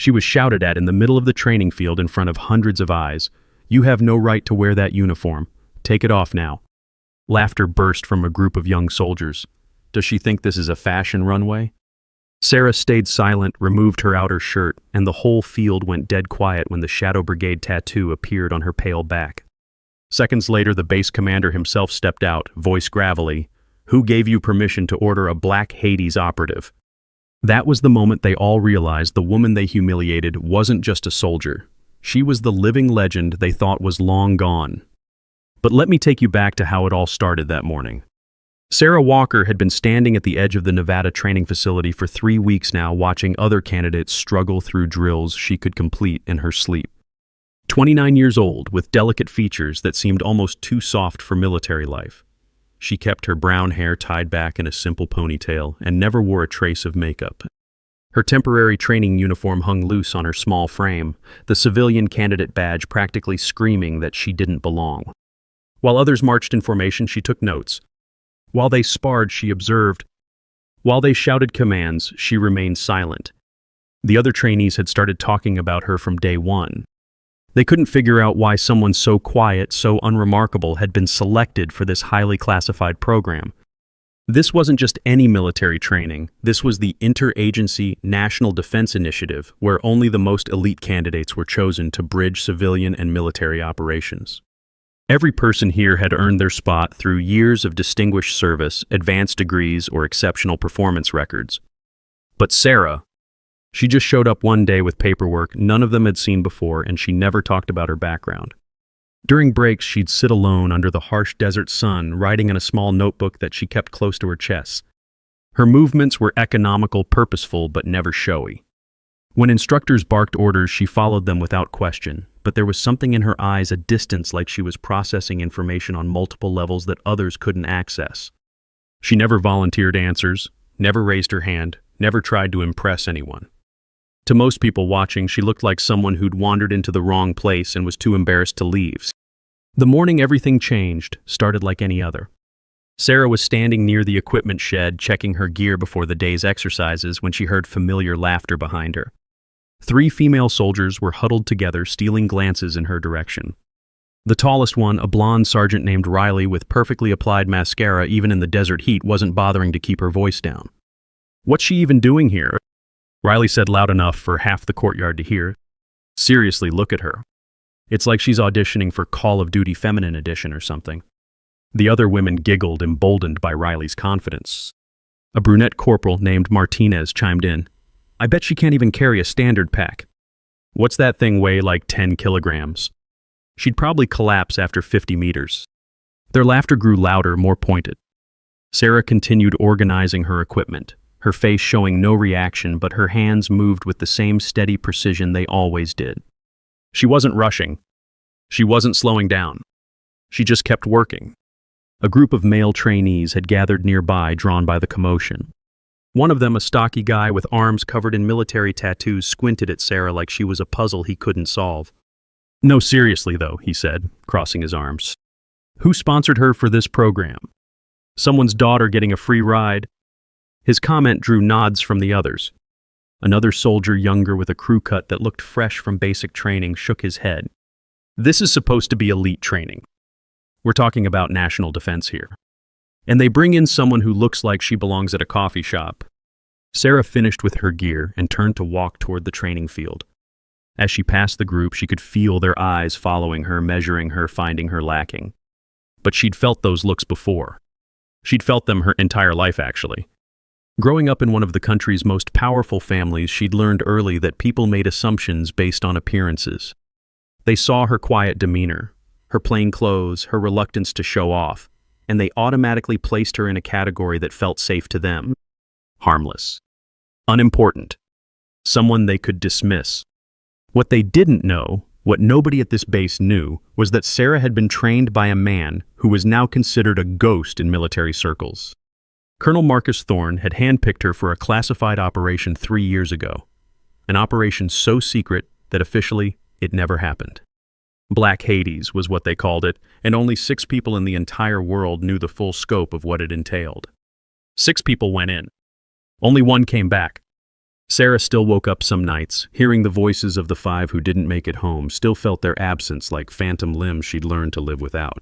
She was shouted at in the middle of the training field in front of hundreds of eyes. "You have no right to wear that uniform. Take it off now." Laughter burst from a group of young soldiers. Does she think this is a fashion runway? Sarah stayed silent, removed her outer shirt, and the whole field went dead quiet when the Shadow Brigade tattoo appeared on her pale back. Seconds later, the base commander himself stepped out, voice gravelly. "Who gave you permission to order a Black Hades operative?" That was the moment they all realized the woman they humiliated wasn't just a soldier. She was the living legend they thought was long gone. But let me take you back to how it all started that morning. Sarah Walker had been standing at the edge of the Nevada training facility for 3 weeks now, watching other candidates struggle through drills she could complete in her sleep. 29 years old, with delicate features that seemed almost too soft for military life. She kept her brown hair tied back in a simple ponytail and never wore a trace of makeup. Her temporary training uniform hung loose on her small frame, the civilian candidate badge practically screaming that she didn't belong. While others marched in formation, she took notes. While they sparred, she observed. While they shouted commands, she remained silent. The other trainees had started talking about her from day one. They couldn't figure out why someone so quiet, so unremarkable, had been selected for this highly classified program. This wasn't just any military training. This was the Interagency National Defense Initiative, where only the most elite candidates were chosen to bridge civilian and military operations. Every person here had earned their spot through years of distinguished service, advanced degrees, or exceptional performance records. But Sarah, she just showed up one day with paperwork none of them had seen before, and she never talked about her background. During breaks, she'd sit alone under the harsh desert sun, writing in a small notebook that she kept close to her chest. Her movements were economical, purposeful, but never showy. When instructors barked orders, she followed them without question, but there was something in her eyes, a distance, like she was processing information on multiple levels that others couldn't access. She never volunteered answers, never raised her hand, never tried to impress anyone. To most people watching, she looked like someone who'd wandered into the wrong place and was too embarrassed to leave. The morning everything changed, started like any other. Sarah was standing near the equipment shed, checking her gear before the day's exercises, when she heard familiar laughter behind her. 3 female soldiers were huddled together, stealing glances in her direction. The tallest one, a blonde sergeant named Riley with perfectly applied mascara even in the desert heat, wasn't bothering to keep her voice down. "What's she even doing here?" Riley said loud enough for half the courtyard to hear. "Seriously, look at her. It's like she's auditioning for Call of Duty Feminine Edition or something." The other women giggled, emboldened by Riley's confidence. A brunette corporal named Martinez chimed in. "I bet she can't even carry a standard pack. What's that thing weigh, like 10 kilograms? She'd probably collapse after 50 meters. Their laughter grew louder, more pointed. Sarah continued organizing her equipment, her face showing no reaction, but her hands moved with the same steady precision they always did. She wasn't rushing. She wasn't slowing down. She just kept working. A group of male trainees had gathered nearby, drawn by the commotion. One of them, a stocky guy with arms covered in military tattoos, squinted at Sarah like she was a puzzle he couldn't solve. "No, seriously though," he said, crossing his arms. "Who sponsored her for this program? Someone's daughter getting a free ride?" His comment drew nods from the others. Another soldier, younger with a crew cut that looked fresh from basic training, shook his head. "This is supposed to be elite training. We're talking about national defense here. And they bring in someone who looks like she belongs at a coffee shop." Sarah finished with her gear and turned to walk toward the training field. As she passed the group, she could feel their eyes following her, measuring her, finding her lacking. But she'd felt those looks before. She'd felt them her entire life, actually. Growing up in one of the country's most powerful families, she'd learned early that people made assumptions based on appearances. They saw her quiet demeanor, her plain clothes, her reluctance to show off, and they automatically placed her in a category that felt safe to them. Harmless. Unimportant. Someone they could dismiss. What they didn't know, what nobody at this base knew, was that Sarah had been trained by a man who was now considered a ghost in military circles. Colonel Marcus Thorne had handpicked her for a classified operation 3 years ago. An operation so secret that officially it never happened. Black Hades was what they called it, and only 6 people in the entire world knew the full scope of what it entailed. 6 people went in. Only 1 came back. Sarah still woke up some nights, hearing the voices of the five who didn't make it home, still felt their absence like phantom limbs she'd learned to live without.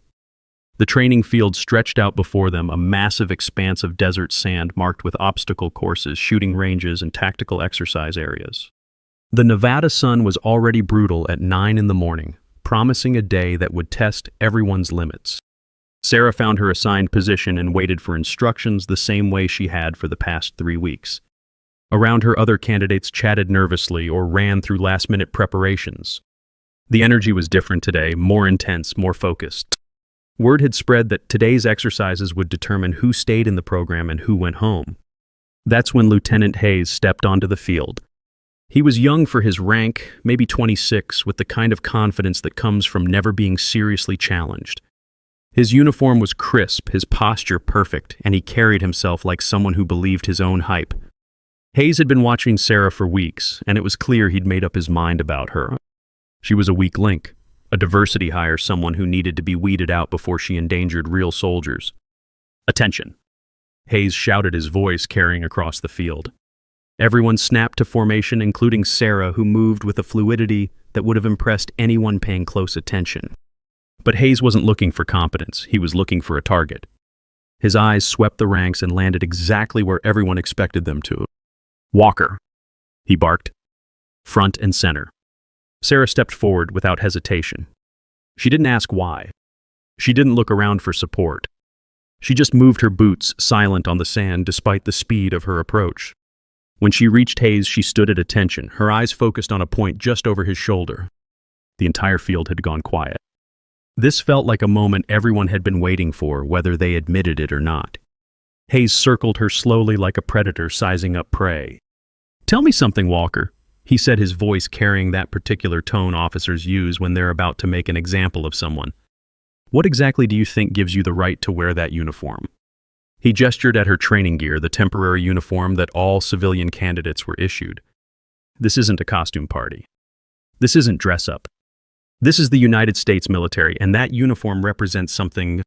The training field stretched out before them, a massive expanse of desert sand marked with obstacle courses, shooting ranges, and tactical exercise areas. The Nevada sun was already brutal at 9 in the morning, promising a day that would test everyone's limits. Sarah found her assigned position and waited for instructions the same way she had for the past 3 weeks. Around her, other candidates chatted nervously or ran through last-minute preparations. The energy was different today, more intense, more focused. Word had spread that today's exercises would determine who stayed in the program and who went home. That's when Lieutenant Hayes stepped onto the field. He was young for his rank, maybe 26, with the kind of confidence that comes from never being seriously challenged. His uniform was crisp, his posture perfect, and he carried himself like someone who believed his own hype. Hayes had been watching Sarah for weeks, and it was clear he'd made up his mind about her. She was a weak link, a diversity hire, someone who needed to be weeded out before she endangered real soldiers. "Attention!" Hayes shouted, his voice carrying across the field. Everyone snapped to formation, including Sarah, who moved with a fluidity that would have impressed anyone paying close attention. But Hayes wasn't looking for competence, he was looking for a target. His eyes swept the ranks and landed exactly where everyone expected them to. "Walker," he barked. "Front and center." Sarah stepped forward without hesitation. She didn't ask why. She didn't look around for support. She just moved her boots, silent on the sand despite the speed of her approach. When she reached Hayes, she stood at attention, her eyes focused on a point just over his shoulder. The entire field had gone quiet. This felt like a moment everyone had been waiting for, whether they admitted it or not. Hayes circled her slowly like a predator sizing up prey. "Tell me something, Walker," he said, his voice carrying that particular tone officers use when they're about to make an example of someone. "What exactly do you think gives you the right to wear that uniform?" He gestured at her training gear, the temporary uniform that all civilian candidates were issued. "This isn't a costume party. This isn't dress-up. This is the United States military, and that uniform represents something."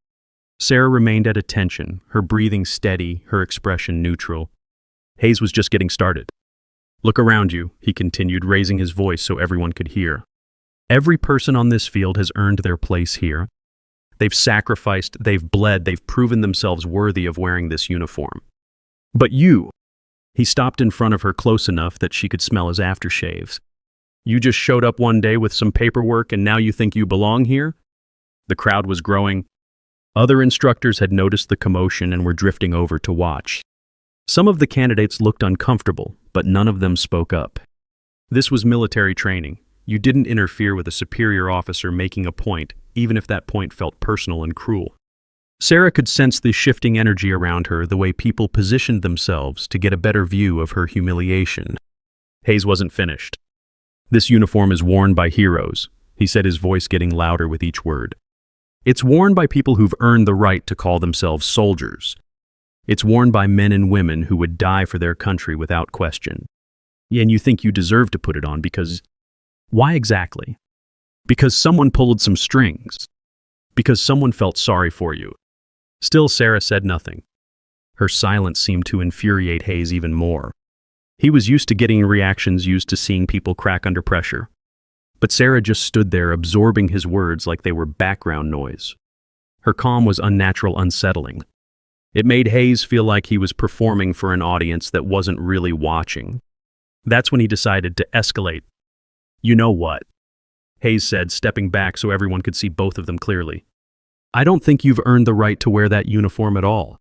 Sarah remained at attention, her breathing steady, her expression neutral. Hayes was just getting started. "Look around you," he continued, raising his voice so everyone could hear. "Every person on this field has earned their place here. They've sacrificed, they've bled, they've proven themselves worthy of wearing this uniform. But you," he stopped in front of her close enough that she could smell his aftershaves. "You just showed up one day with some paperwork and now you think you belong here?" The crowd was growing. Other instructors had noticed the commotion and were drifting over to watch. Some of the candidates looked uncomfortable, but none of them spoke up. This was military training. You didn't interfere with a superior officer making a point, even if that point felt personal and cruel. Sarah could sense the shifting energy around her, the way people positioned themselves to get a better view of her humiliation. Hayes wasn't finished. "This uniform is worn by heroes," he said, his voice getting louder with each word. "It's worn by people who've earned the right to call themselves soldiers. It's worn by men and women who would die for their country without question. And you think you deserve to put it on because... Why exactly? Because someone pulled some strings. Because someone felt sorry for you." Still, Sarah said nothing. Her silence seemed to infuriate Hayes even more. He was used to getting reactions, used to seeing people crack under pressure. But Sarah just stood there, absorbing his words like they were background noise. Her calm was unnatural, unsettling. It made Hayes feel like he was performing for an audience that wasn't really watching. That's when he decided to escalate. "You know what?" Hayes said, stepping back so everyone could see both of them clearly. "I don't think you've earned the right to wear that uniform at all.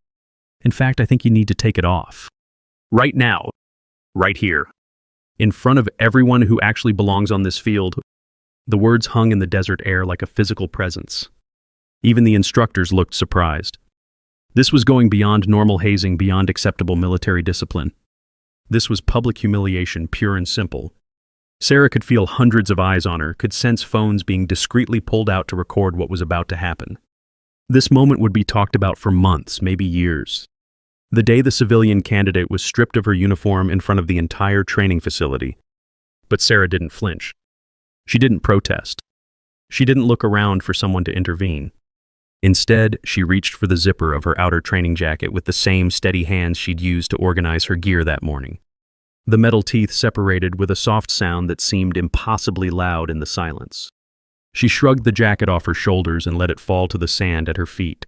In fact, I think you need to take it off. Right now. Right here. In front of everyone who actually belongs on this field." The words hung in the desert air like a physical presence. Even the instructors looked surprised. This was going beyond normal hazing, beyond acceptable military discipline. This was public humiliation, pure and simple. Sarah could feel hundreds of eyes on her, could sense phones being discreetly pulled out to record what was about to happen. This moment would be talked about for months, maybe years. The day the civilian candidate was stripped of her uniform in front of the entire training facility. But Sarah didn't flinch. She didn't protest. She didn't look around for someone to intervene. Instead, she reached for the zipper of her outer training jacket with the same steady hands she'd used to organize her gear that morning. The metal teeth separated with a soft sound that seemed impossibly loud in the silence. She shrugged the jacket off her shoulders and let it fall to the sand at her feet.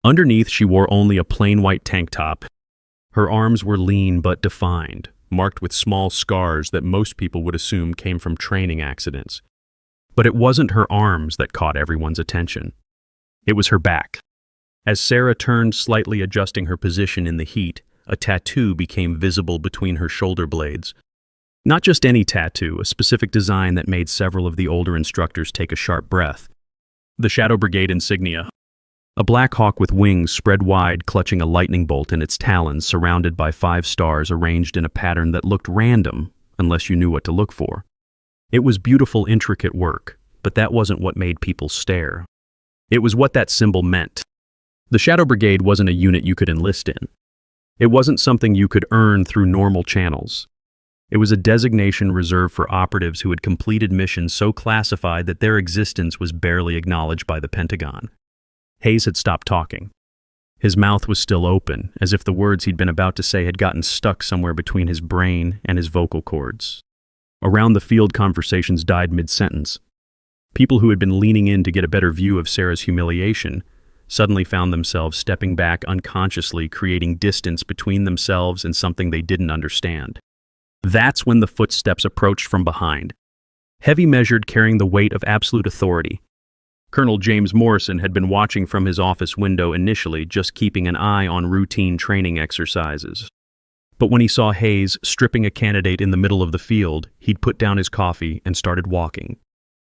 Underneath, she wore only a plain white tank top. Her arms were lean but defined, marked with small scars that most people would assume came from training accidents. But it wasn't her arms that caught everyone's attention. It was her back. As Sarah turned, slightly adjusting her position in the heat, a tattoo became visible between her shoulder blades. Not just any tattoo, a specific design that made several of the older instructors take a sharp breath. The Shadow Brigade insignia. A black hawk with wings spread wide, clutching a lightning bolt in its talons, surrounded by 5 stars arranged in a pattern that looked random, unless you knew what to look for. It was beautiful, intricate work, but that wasn't what made people stare. It was what that symbol meant. The Shadow Brigade wasn't a unit you could enlist in. It wasn't something you could earn through normal channels. It was a designation reserved for operatives who had completed missions so classified that their existence was barely acknowledged by the Pentagon. Hayes had stopped talking. His mouth was still open, as if the words he'd been about to say had gotten stuck somewhere between his brain and his vocal cords. Around the field, conversations died mid-sentence. People who had been leaning in to get a better view of Sarah's humiliation suddenly found themselves stepping back unconsciously, creating distance between themselves and something they didn't understand. That's when the footsteps approached from behind. Heavy measured, carrying the weight of absolute authority. Colonel James Morrison had been watching from his office window initially, just keeping an eye on routine training exercises. But when he saw Hayes stripping a candidate in the middle of the field, he'd put down his coffee and started walking.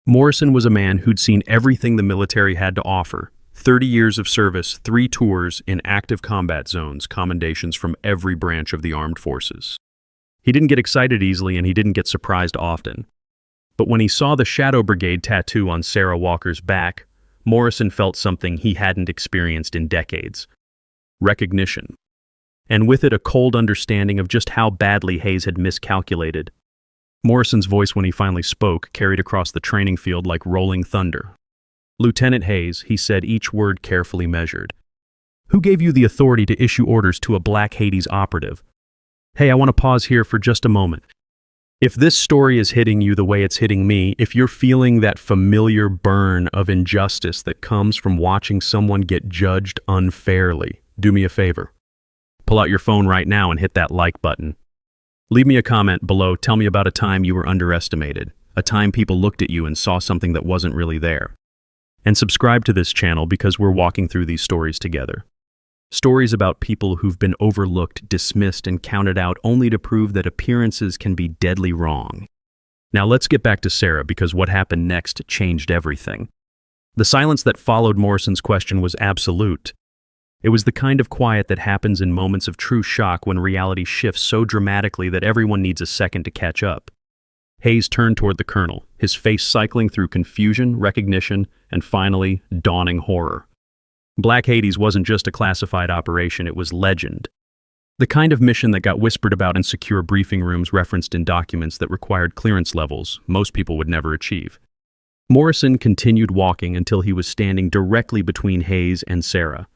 Morrison was a man who'd seen everything the military had to offer. 30 years of service, 3 tours in active combat zones, commendations from every branch of the armed forces. He didn't get excited easily and he didn't get surprised often. But when he saw the Shadow Brigade tattoo on Sarah Walker's back, Morrison felt something he hadn't experienced in decades. Recognition. And with it a cold understanding of just how badly Hayes had miscalculated. Morrison's voice, when he finally spoke, carried across the training field like rolling thunder. "Lieutenant Hayes," he said, each word carefully measured. "Who gave you the authority to issue orders to a Black Hades operative? Hey, I want to pause here for just a moment. If this story is hitting you the way it's hitting me, if you're feeling that familiar burn of injustice that comes from watching someone get judged unfairly, do me a favor. Pull out your phone right now and hit that like button. Leave me a comment below. Tell me about a time you were underestimated, a time people looked at you and saw something that wasn't really there. And subscribe to this channel because we're walking through these stories together. Stories about people who've been overlooked, dismissed, and counted out only to prove that appearances can be deadly wrong. Now let's get back to Sarah, because what happened next changed everything. The silence that followed Morrison's question was absolute. It was the kind of quiet that happens in moments of true shock when reality shifts so dramatically that everyone needs a second to catch up. Hayes turned toward the colonel, his face cycling through confusion, recognition, and finally, dawning horror. Black Hades wasn't just a classified operation, it was legend. The kind of mission that got whispered about in secure briefing rooms, referenced in documents that required clearance levels most people would never achieve. Morrison continued walking until he was standing directly between Hayes and Sarah.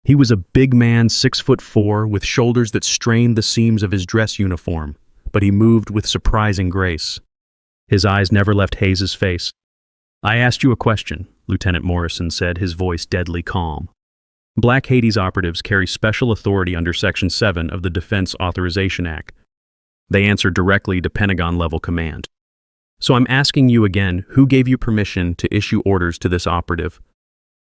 He was a big man, 6'4", with shoulders that strained the seams of his dress uniform, but he moved with surprising grace. His eyes never left Hayes's face. "I asked you a question," Lieutenant Morrison said, his voice deadly calm. "Black Hades operatives carry special authority under Section 7 of the Defense Authorization Act. They answer directly to Pentagon-level command. So I'm asking you again, who gave you permission to issue orders to this operative?"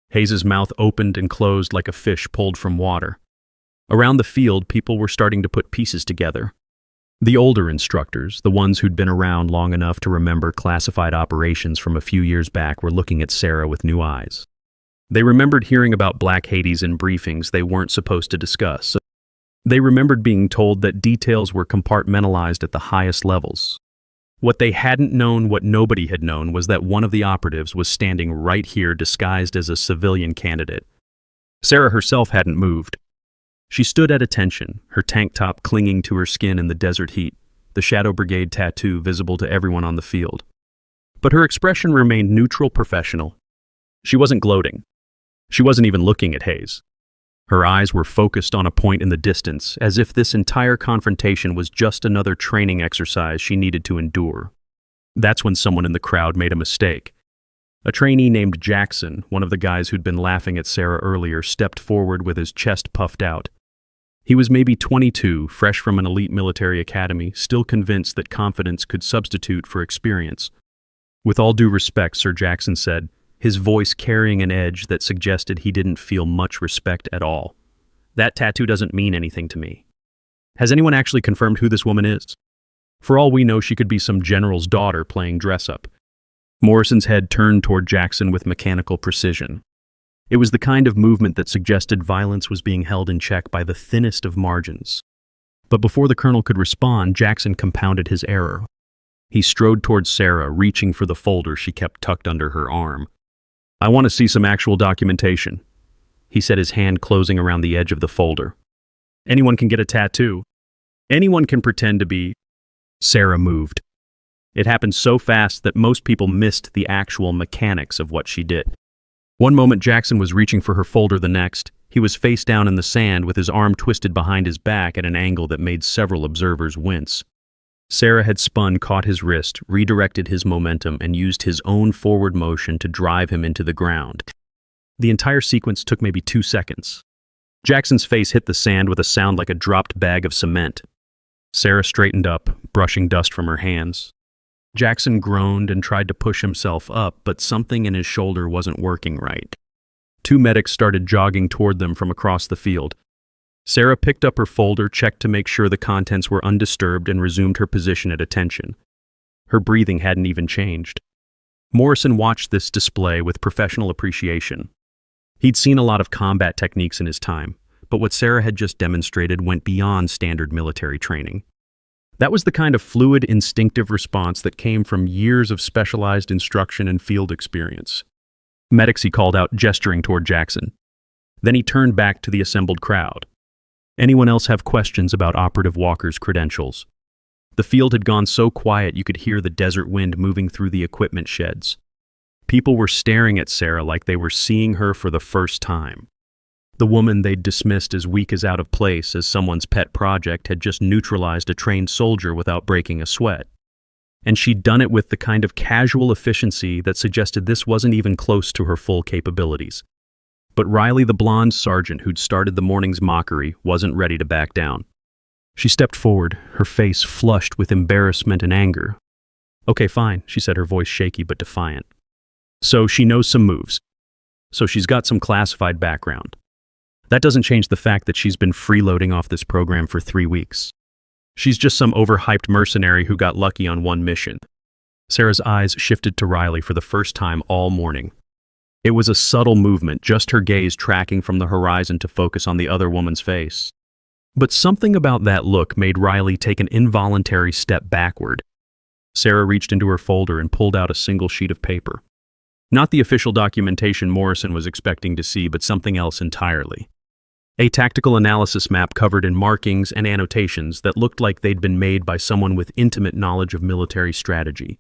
Hayes's mouth opened and closed like a fish pulled from water. Around the field, people were starting to put pieces together. The older instructors, the ones who'd been around long enough to remember classified operations from a few years back, were looking at Sarah with new eyes. They remembered hearing about Black Hades in briefings they weren't supposed to discuss. They remembered being told that details were compartmentalized at the highest levels. What they hadn't known, what nobody had known, was that one of the operatives was standing right here disguised as a civilian candidate. Sarah herself hadn't moved. She stood at attention, her tank top clinging to her skin in the desert heat, the Shadow Brigade tattoo visible to everyone on the field. But her expression remained neutral, professional. She wasn't gloating. She wasn't even looking at Hayes. Her eyes were focused on a point in the distance, as if this entire confrontation was just another training exercise she needed to endure. That's when someone in the crowd made a mistake. A trainee named Jackson, one of the guys who'd been laughing at Sarah earlier, stepped forward with his chest puffed out. He was maybe 22, fresh from an elite military academy, still convinced that confidence could substitute for experience. "With all due respect," Sir Jackson said, his voice carrying an edge that suggested he didn't feel much respect at all. "That tattoo doesn't mean anything to me. Has anyone actually confirmed who this woman is? For all we know, she could be some general's daughter playing dress-up." Morrison's head turned toward Jackson with mechanical precision. It was the kind of movement that suggested violence was being held in check by the thinnest of margins. But before the colonel could respond, Jackson compounded his error. He strode towards Sarah, reaching for the folder she kept tucked under her arm. "I want to see some actual documentation," he said, his hand closing around the edge of the folder. "Anyone can get a tattoo. Anyone can pretend to be—" Sarah moved. It happened so fast that most people missed the actual mechanics of what she did. One moment Jackson was reaching for her folder, the next, he was face down in the sand with his arm twisted behind his back at an angle that made several observers wince. Sarah had spun, caught his wrist, redirected his momentum, and used his own forward motion to drive him into the ground. The entire sequence took maybe 2 seconds. Jackson's face hit the sand with a sound like a dropped bag of cement. Sarah straightened up, brushing dust from her hands. Jackson groaned and tried to push himself up, but something in his shoulder wasn't working right. 2 medics started jogging toward them from across the field. Sarah picked up her folder, checked to make sure the contents were undisturbed, and resumed her position at attention. Her breathing hadn't even changed. Morrison watched this display with professional appreciation. He'd seen a lot of combat techniques in his time, but what Sarah had just demonstrated went beyond standard military training. That was the kind of fluid, instinctive response that came from years of specialized instruction and field experience. "Medics," he called out, gesturing toward Jackson. Then he turned back to the assembled crowd. "Anyone else have questions about Operative Walker's credentials?" The field had gone so quiet you could hear the desert wind moving through the equipment sheds. People were staring at Sarah like they were seeing her for the first time. The woman they'd dismissed as weak as out of place as someone's pet project had just neutralized a trained soldier without breaking a sweat. And she'd done it with the kind of casual efficiency that suggested this wasn't even close to her full capabilities. But Riley, the blonde sergeant who'd started the morning's mockery, wasn't ready to back down. She stepped forward, her face flushed with embarrassment and anger. "Okay, fine," she said, her voice shaky but defiant. "So she knows some moves. So she's got some classified background. That doesn't change the fact that she's been freeloading off this program for 3 weeks. She's just some overhyped mercenary who got lucky on one mission." Sarah's eyes shifted to Riley for the first time all morning. It was a subtle movement, just her gaze tracking from the horizon to focus on the other woman's face. But something about that look made Riley take an involuntary step backward. Sarah reached into her folder and pulled out a single sheet of paper. Not the official documentation Morrison was expecting to see, but something else entirely. A tactical analysis map covered in markings and annotations that looked like they'd been made by someone with intimate knowledge of military strategy.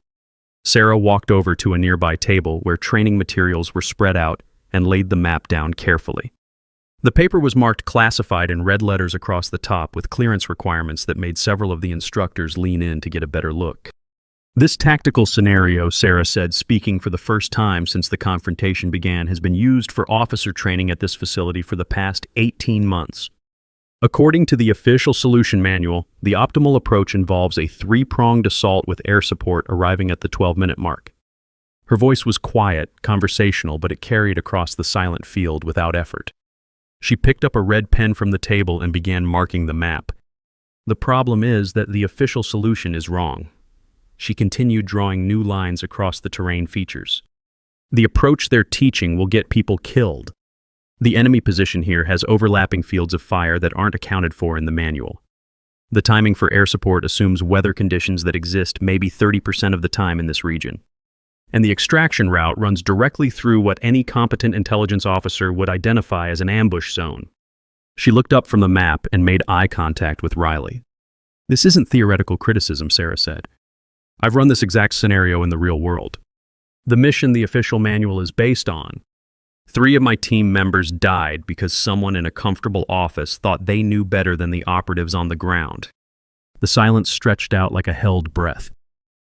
Sarah walked over to a nearby table where training materials were spread out and laid the map down carefully. The paper was marked classified in red letters across the top with clearance requirements that made several of the instructors lean in to get a better look. "This tactical scenario," Sarah said, speaking for the first time since the confrontation began, "has been used for officer training at this facility for the past 18 months. According to the official solution manual, the optimal approach involves a 3-pronged assault with air support arriving at the 12-minute mark." Her voice was quiet, conversational, but it carried across the silent field without effort. She picked up a red pen from the table and began marking the map. "The problem is that the official solution is wrong." She continued drawing new lines across the terrain features. "The approach they're teaching will get people killed. The enemy position here has overlapping fields of fire that aren't accounted for in the manual. The timing for air support assumes weather conditions that exist maybe 30% of the time in this region. And the extraction route runs directly through what any competent intelligence officer would identify as an ambush zone." She looked up from the map and made eye contact with Riley. "This isn't theoretical criticism," Sarah said. "I've run this exact scenario in the real world. The mission the official manual is based on, 3 of my team members died because someone in a comfortable office thought they knew better than the operatives on the ground. The silence stretched out like a held breath.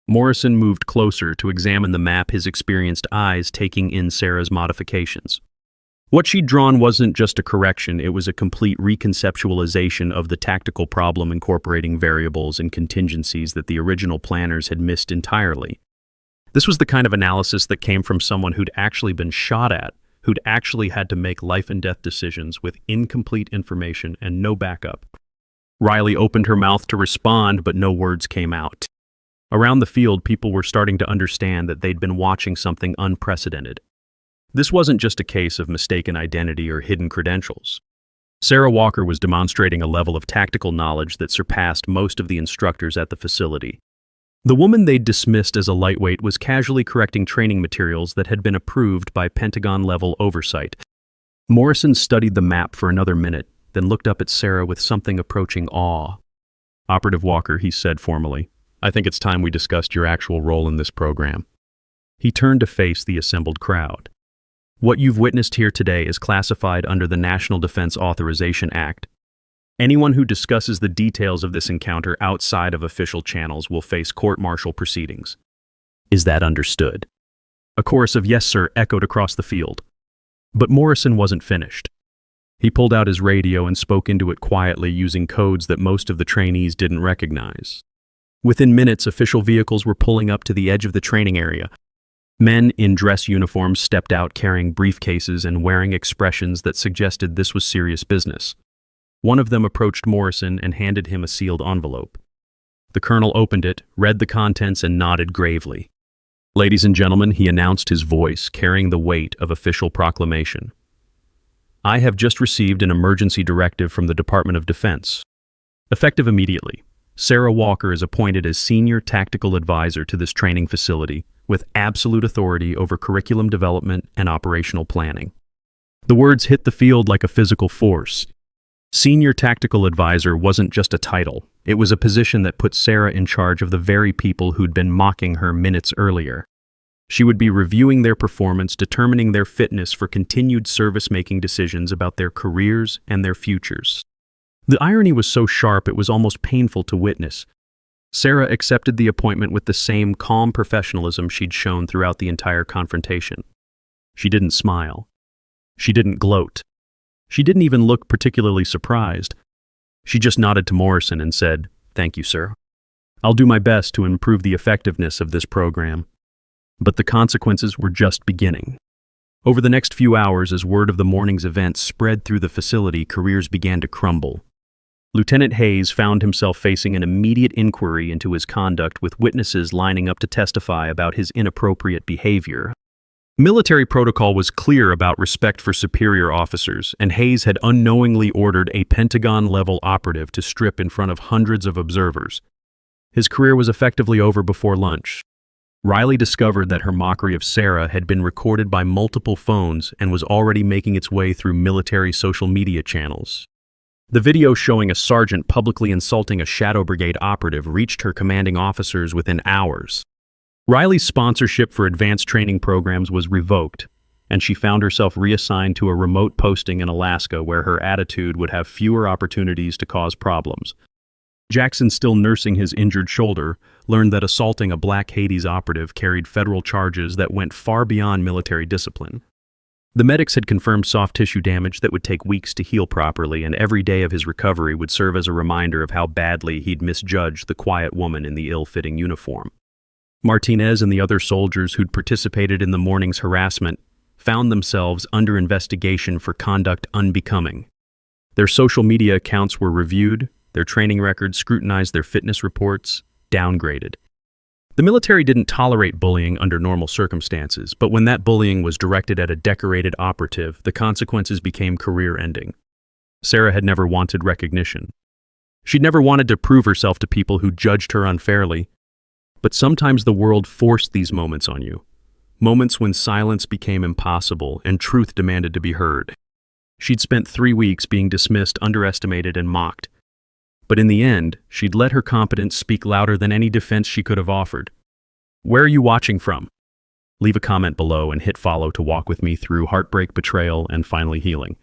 Morrison moved closer to examine the map, his experienced eyes taking in Sarah's modifications. What she'd drawn wasn't just a correction, it was a complete reconceptualization of the tactical problem, incorporating variables and contingencies that the original planners had missed entirely. This was the kind of analysis that came from someone who'd actually been shot at, who'd actually had to make life and death decisions with incomplete information and no backup. Riley opened her mouth to respond, but no words came out. Around the field, people were starting to understand that they'd been watching something unprecedented. This wasn't just a case of mistaken identity or hidden credentials. Sarah Walker was demonstrating a level of tactical knowledge that surpassed most of the instructors at the facility. The woman they'd dismissed as a lightweight was casually correcting training materials that had been approved by Pentagon-level oversight. Morrison studied the map for another minute, then looked up at Sarah with something approaching awe. "Operative Walker," he said formally, "I think it's time we discussed your actual role in this program." He turned to face the assembled crowd. "What you've witnessed here today is classified under the National Defense Authorization Act. Anyone who discusses the details of this encounter outside of official channels will face court-martial proceedings. Is that understood?" A chorus of "Yes, sir" echoed across the field. But Morrison wasn't finished. He pulled out his radio and spoke into it quietly, using codes that most of the trainees didn't recognize. Within minutes, official vehicles were pulling up to the edge of the training area. Men in dress uniforms stepped out carrying briefcases and wearing expressions that suggested this was serious business. One of them approached Morrison and handed him a sealed envelope. The colonel opened it, read the contents, and nodded gravely. "Ladies and gentlemen," he announced, his voice carrying the weight of official proclamation. "I have just received an emergency directive from the Department of Defense. Effective immediately, Sarah Walker is appointed as Senior Tactical Advisor to this training facility, with absolute authority over curriculum development and operational planning." The words hit the field like a physical force. Senior Tactical Advisor wasn't just a title, it was a position that put Sarah in charge of the very people who'd been mocking her minutes earlier. She would be reviewing their performance, determining their fitness for continued service, making decisions about their careers and their futures. The irony was so sharp it was almost painful to witness. Sarah accepted the appointment with the same calm professionalism she'd shown throughout the entire confrontation. She didn't smile. She didn't gloat. She didn't even look particularly surprised. She just nodded to Morrison and said, "Thank you, sir. I'll do my best to improve the effectiveness of this program." But the consequences were just beginning. Over the next few hours, as word of the morning's events spread through the facility, careers began to crumble. Lieutenant Hayes found himself facing an immediate inquiry into his conduct, with witnesses lining up to testify about his inappropriate behavior. Military protocol was clear about respect for superior officers, and Hayes had unknowingly ordered a Pentagon-level operative to strip in front of hundreds of observers. His career was effectively over before lunch. Riley discovered that her mockery of Sarah had been recorded by multiple phones and was already making its way through military social media channels. The video showing a sergeant publicly insulting a Shadow Brigade operative reached her commanding officers within hours. Riley's sponsorship for advanced training programs was revoked, and she found herself reassigned to a remote posting in Alaska where her attitude would have fewer opportunities to cause problems. Jackson, still nursing his injured shoulder, learned that assaulting a Black Hades operative carried federal charges that went far beyond military discipline. The medics had confirmed soft tissue damage that would take weeks to heal properly, and every day of his recovery would serve as a reminder of how badly he'd misjudged the quiet woman in the ill-fitting uniform. Martinez and the other soldiers who'd participated in the morning's harassment found themselves under investigation for conduct unbecoming. Their social media accounts were reviewed, their training records scrutinized, their fitness reports downgraded. The military didn't tolerate bullying under normal circumstances, but when that bullying was directed at a decorated operative, the consequences became career-ending. Sarah had never wanted recognition. She'd never wanted to prove herself to people who judged her unfairly. But sometimes the world forced these moments on you. Moments when silence became impossible and truth demanded to be heard. She'd spent 3 weeks being dismissed, underestimated, and mocked. But in the end, she'd let her competence speak louder than any defense she could have offered. "Where are you watching from?" Leave a comment below and hit follow to walk with me through heartbreak, betrayal, and finally healing.